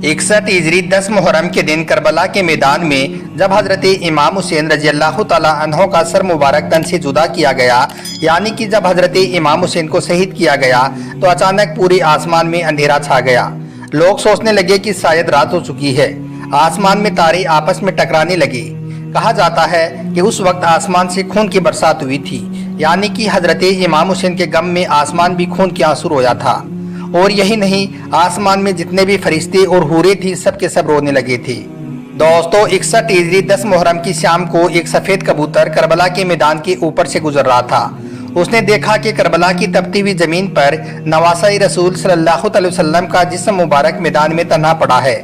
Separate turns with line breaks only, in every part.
61 हिजरी 10 मुहर्रम के दिन करबला के मैदान में जब हजरत इमाम हुसैन रजी अल्लाह तआला अन्हो का सर मुबारक तन से जुदा किया गया, यानी कि जब हजरत इमाम हुसैन को शहीद किया गया तो अचानक पूरे आसमान में अंधेरा छा गया। लोग सोचने लगे कि शायद रात हो चुकी है। आसमान में तारे आपस में टकराने लगे। कहा जाता है कि उस वक्त आसमान से खून की बरसात हुई थी, यानी कि हजरत इमाम हुसैन के गम में आसमान भी खून के आंसू रोया था। और यही नहीं, आसमान में जितने भी फरिश्ते और हूरें थी सब के सब रोने लगे थे। दोस्तों, 61 हिजरी 10 मुहर्रम की शाम को एक सफ़ेद कबूतर करबला के मैदान के ऊपर से गुजर रहा था। उसने देखा कि करबला की तपती हुई ज़मीन पर नवासा रसूल सल्लल्लाहु अलैहि वसल्लम का जिस्म मुबारक मैदान में तन्हा पड़ा है।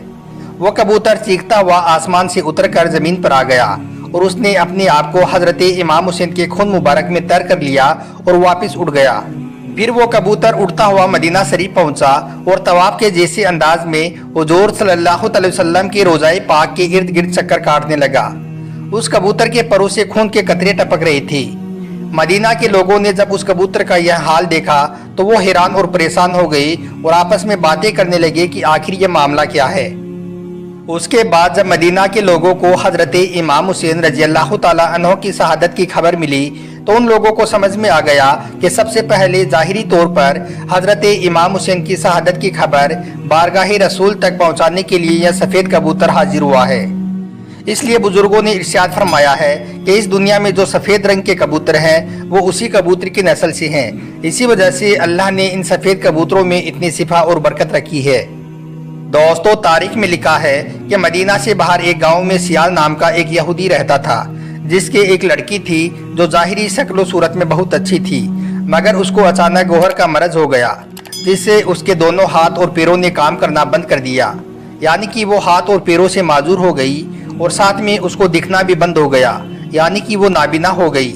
वो कबूतर चीखता हुआ आसमान से उतरकर ज़मीन पर आ गया और उसने अपने आप को हजरत इमाम हुसैन के खून मुबारक में तर कर लिया और वापस उड़ गया। फिर वो कबूतर उड़ता हुआ मदीना शरीफ पहुंचा और तवाफ के जैसे अंदाज में हुजूर सल्लल्लाहु अलैहि वसल्लम के रोज़ाए पाक के इर्द गिर्द चक्कर काटने लगा। उस कबूतर के परों से खून के कतरे टपक रहे थे। मदीना के लोगों ने जब उस कबूतर का यह हाल देखा तो वो हैरान और परेशान हो गए और आपस में बातें करने लगे कि आखिर ये मामला क्या है। उसके बाद जब मदीना के लोगों को हजरत इमाम हुसैन रजी अल्लाह तआला अन्हो की शहादत की खबर मिली तो उन लोगों को समझ में आ गया कि सबसे पहले ज़ाहिरी तौर पर हजरत इमाम हुसैन की शहादत की खबर बारगाह रसूल तक पहुंचाने के लिए यह सफ़ेद कबूतर हाजिर हुआ है। इसलिए बुजुर्गों ने इरशाद फरमाया है कि इस दुनिया में जो सफ़ेद रंग के कबूतर हैं वो उसी कबूतर की नस्ल से हैं। इसी वजह से अल्लाह ने इन सफ़ेद कबूतरों में इतनी सिफा और बरकत रखी है। दोस्तों, तारीख में लिखा है कि मदीना से बाहर एक गांव में सियाल नाम का एक यहूदी रहता था, जिसके एक लड़की थी जो ज़ाहिरी शक्ल सूरत में बहुत अच्छी थी, मगर उसको अचानक गोहर का मरज हो गया, जिससे उसके दोनों हाथ और पैरों ने काम करना बंद कर दिया, यानी कि वो हाथ और पैरों से माजूर हो गई और साथ में उसको दिखना भी बंद हो गया, यानी कि वो नाबीना हो गई।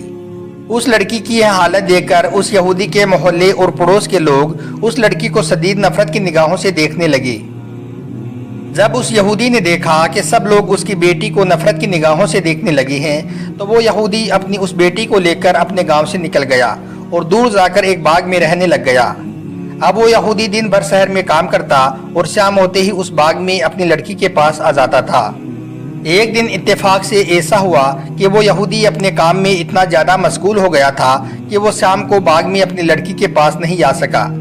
उस लड़की की यह हालत देखकर उस यहूदी के मोहल्ले और पड़ोस के लोग उस लड़की को शदीद नफरत की निगाहों से देखने लगे। जब उस यहूदी ने देखा कि सब लोग उसकी बेटी को नफरत की निगाहों से देखने लगे हैं तो वो यहूदी अपनी उस बेटी को लेकर अपने गांव से निकल गया और दूर जाकर एक बाग में रहने लग गया। अब वो यहूदी दिन भर शहर में काम करता और शाम होते ही उस बाग में अपनी लड़की के पास आ जाता था। एक दिन इत्तेफाक से ऐसा हुआ कि वो यहूदी अपने काम में इतना ज़्यादा मशगूल हो गया था कि वो शाम को बाग में अपनी लड़की के पास नहीं आ सका।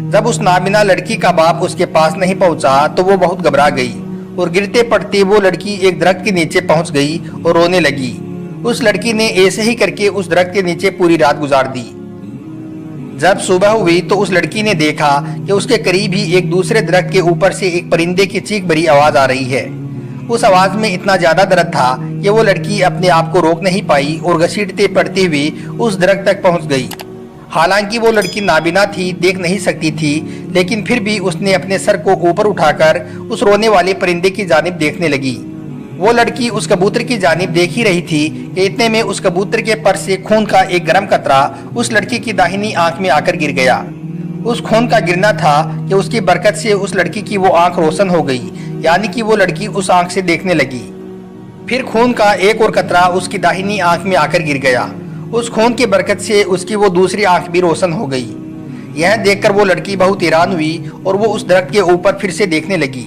जब उस नाबिना लड़की का बाप उसके पास नहीं पहुंचा तो वो बहुत घबरा गई और गिरते पड़ते वो लड़की एक दरख्त के नीचे पहुंच गई और रोने लगी। उस लड़की ने ऐसे ही करके उस दरख्त के नीचे पूरी रात गुजार दी। जब सुबह हुई तो उस लड़की ने देखा कि उसके करीब ही एक दूसरे दरख्त के ऊपर से एक परिंदे की चीख भरी आवाज आ रही है। उस आवाज में इतना ज्यादा दर्द था कि वो लड़की अपने आप को रोक नहीं पाई और घसीटते पड़ते हुए उस दरख्त तक पहुंच गई। हालांकि वो लड़की नाबिना थी, देख नहीं सकती थी, लेकिन फिर भी उसने अपने सर को ऊपर उठाकर उस रोने वाले परिंदे की जानिब देखने लगी। वो लड़की उस कबूतर की जानिब देख ही रही थी कि इतने में उस कबूतर के पर से खून का एक गर्म कतरा उस लड़की की दाहिनी आंख में आकर गिर गया। उस खून का गिरना था कि उसकी बरकत से उस लड़की की वो आंख रोशन हो गई, यानी कि वो लड़की उस आंख से देखने लगी। फिर खून का एक और कतरा उसकी दाहिनी आंख में आकर गिर गया। उस खून की बरकत से उसकी वो दूसरी आंख भी रोशन हो गई। यह देखकर वो लड़की बहुत हैरान हुई और वो उस दरख्त के ऊपर फिर से देखने लगी।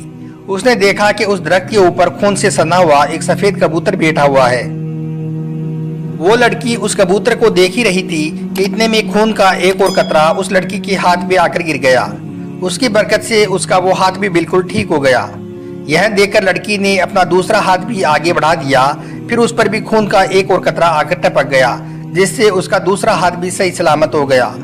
उसने देखा कि उस दरख्त के ऊपर खून से सना हुआ एक सफेद कबूतर बैठा हुआ है। वो लड़की उस कबूतर को देख ही रही थी कि इतने में खून का एक और कतरा उस लड़की के हाथ पे आकर गिर गया। उसकी बरकत से उसका वो हाथ भी बिल्कुल ठीक हो गया। यह देखकर लड़की ने अपना दूसरा हाथ भी आगे बढ़ा दिया। फिर उस पर भी खून का एक और कतरा आकर टपक गया, जिससे उसका दूसरा हाथ भी सही सलामत हो गया।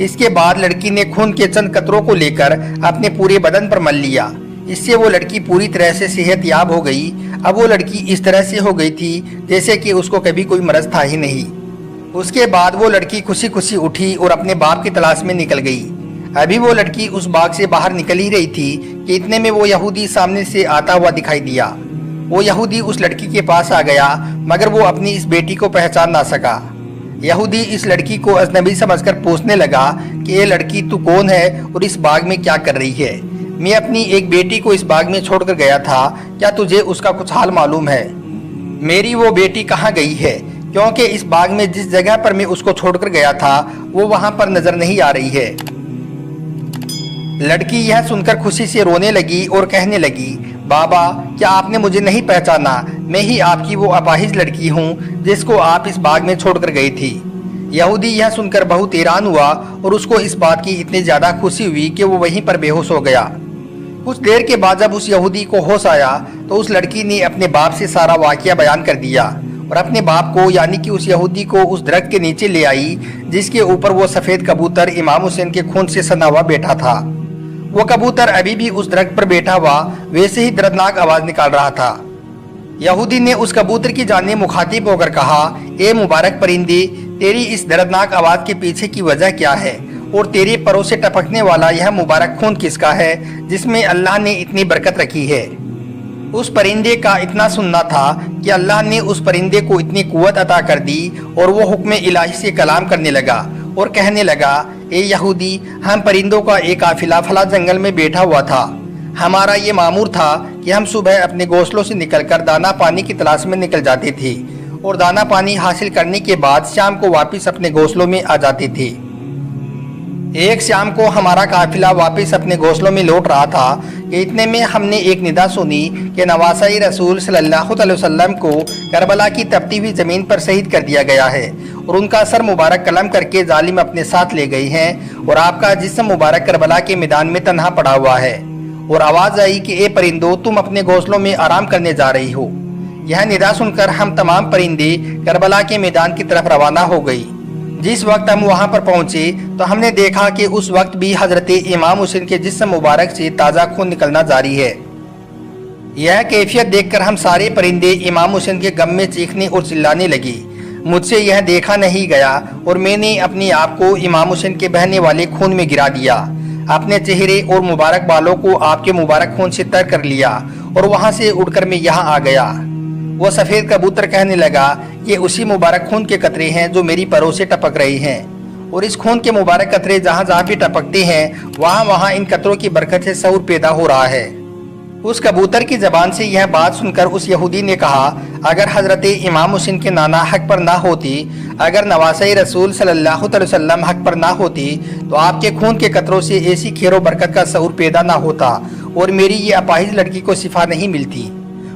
इसके बाद लड़की ने खून के चंद कतरों को लेकर अपने पूरे बदन पर मल लिया। इससे वो लड़की पूरी तरह से सेहतयाब हो गई। अब वो लड़की इस तरह से हो गई थी जैसे कि उसको कभी कोई मरज था ही नहीं। उसके बाद वो लड़की खुशी खुशी उठी और अपने बाप की तलाश में निकल गई। अभी वो लड़की उस बाग से बाहर निकल ही रही थी कि इतने में वो यहूदी सामने से आता हुआ दिखाई दिया। वो यहूदी उस लड़की के पास आ गया, मगर वो अपनी इस बेटी को पहचान ना सका। यहूदी इस लड़की को अजनबी समझकर पूछने लगा कि ये लड़की तू कौन है और इस बाग में क्या कर रही है? मैं अपनी एक बेटी को इस बाग में छोड़कर गया था, क्या तुझे उसका कुछ हाल मालूम है? मेरी वो बेटी कहाँ गई है? क्योंकि इस बाग में जिस जगह पर मैं उसको छोड़कर गया था वो वहाँ पर नजर नहीं आ रही है। लड़की यह सुनकर खुशी से रोने लगी और कहने लगी, बाबा क्या आपने मुझे नहीं पहचाना? मैं ही आपकी वो अपाहिज लड़की हूँ जिसको आप इस बाग में छोड़कर गई थी। यहूदी यह सुनकर बहुत हैरान हुआ और उसको इस बात की इतनी ज्यादा खुशी हुई कि वो वहीं पर बेहोश हो गया। कुछ देर के बाद जब उस यहूदी को होश आया तो उस लड़की ने अपने बाप से सारा वाकया बयान कर दिया और अपने बाप को यानी कि उस यहूदी को उस दरख्त के नीचे ले आई जिसके ऊपर वो सफेद कबूतर इमाम हुसैन के खून से सना हुआ बैठा था। वो कबूतर अभी भी उस दरख्त पर बैठा हुआ वैसे ही दर्दनाक आवाज निकाल रहा था। यहूदी ने उस कबूतर की जानिब मुखातिब होकर कहा, ए मुबारक परिंदे, तेरी इस दर्दनाक आवाज के पीछे की वजह क्या है और तेरे परों से टपकने वाला यह मुबारक खून किसका है जिसमें अल्लाह ने इतनी बरकत रखी है? उस परिंदे का इतना सुनना था कि अल्लाह ने उस परिंदे को इतनी कुव्वत अता कर दी और वो हुक्म इलाही से कलाम करने लगा और कहने लगा, ए यहूदी, हम परिंदों का एक काफिला फला जंगल में बैठा हुआ था। हमारा ये मामूर था कि हम सुबह अपने घोंसलों से निकलकर दाना पानी की तलाश में निकल जाते थे और दाना पानी हासिल करने के बाद शाम को वापस अपने घोंसलों में आ जाते थे। एक शाम को हमारा काफिला वापस अपने घोंसलों में लौट रहा था कि इतने में हमने एक निदा सुनी कि नवासा-ए रसूल सल्लल्लाहु अलैहि वसल्लम को करबला की तपती हुई जमीन पर शहीद कर दिया गया है और उनका सर मुबारक कलम करके जालिम अपने साथ ले गई हैं और आपका जिस्म मुबारक करबला के मैदान में तन्हा पड़ा हुआ है। और आवाज आई कि ए परिंदो, तुम अपने घोंसलों में आराम करने जा रही हो। यह निदा सुनकर हम तमाम परिंदे करबला के मैदान की तरफ रवाना हो गई। जिस वक्त हम वहां पर पहुंचे तो हमने देखा कि उस वक्त भी हजरत इमाम हुसैन के जिस्म मुबारक से ताज़ा खून निकलना जारी है। यह कैफियत देखकर हम सारे परिंदे इमाम हुसैन के गम में चीखने और चिल्लाने लगी। मुझसे यह देखा नहीं गया और मैंने अपने आप को इमाम हुसैन के बहने वाले खून में गिरा दिया। अपने चेहरे और मुबारक बालों को आपके मुबारक खून से तर कर लिया और वहां से उड़कर मैं यहाँ आ गया। वो सफेद कबूतर कहने लगा, ये उसी मुबारक खून के कतरे हैं जो मेरी परों से टपक रहे हैं और इस खून के मुबारक कतरे जहाँ जहाँ भी टपकते हैं वहाँ वहाँ इन कतरों की बरकत से शऊर पैदा हो रहा है। उस कबूतर की जबान से यह बात सुनकर उस यहूदी ने कहा, अगर हजरत इमाम हुसैन के नाना हक पर ना होती, अगर नवासा-ए रसूल सल्लल्लाहु अलैहि वसल्लम हक पर ना होती तो आपके खून के कतरों से ऐसी खैर बरकत का शऊर पैदा ना होता और मेरी ये अपाहिज लड़की को शिफा नहीं मिलती।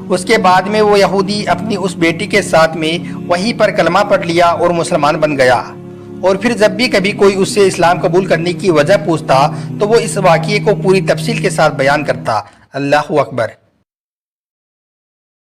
उसके बाद में वो यहूदी अपनी उस बेटी के साथ में वहीं पर कलमा पढ़ लिया और मुसलमान बन गया। और फिर जब भी कभी कोई उससे इस्लाम कबूल करने की वजह पूछता तो वो इस वाक़ये को पूरी तफसील के साथ बयान करता। अल्लाहु अकबर।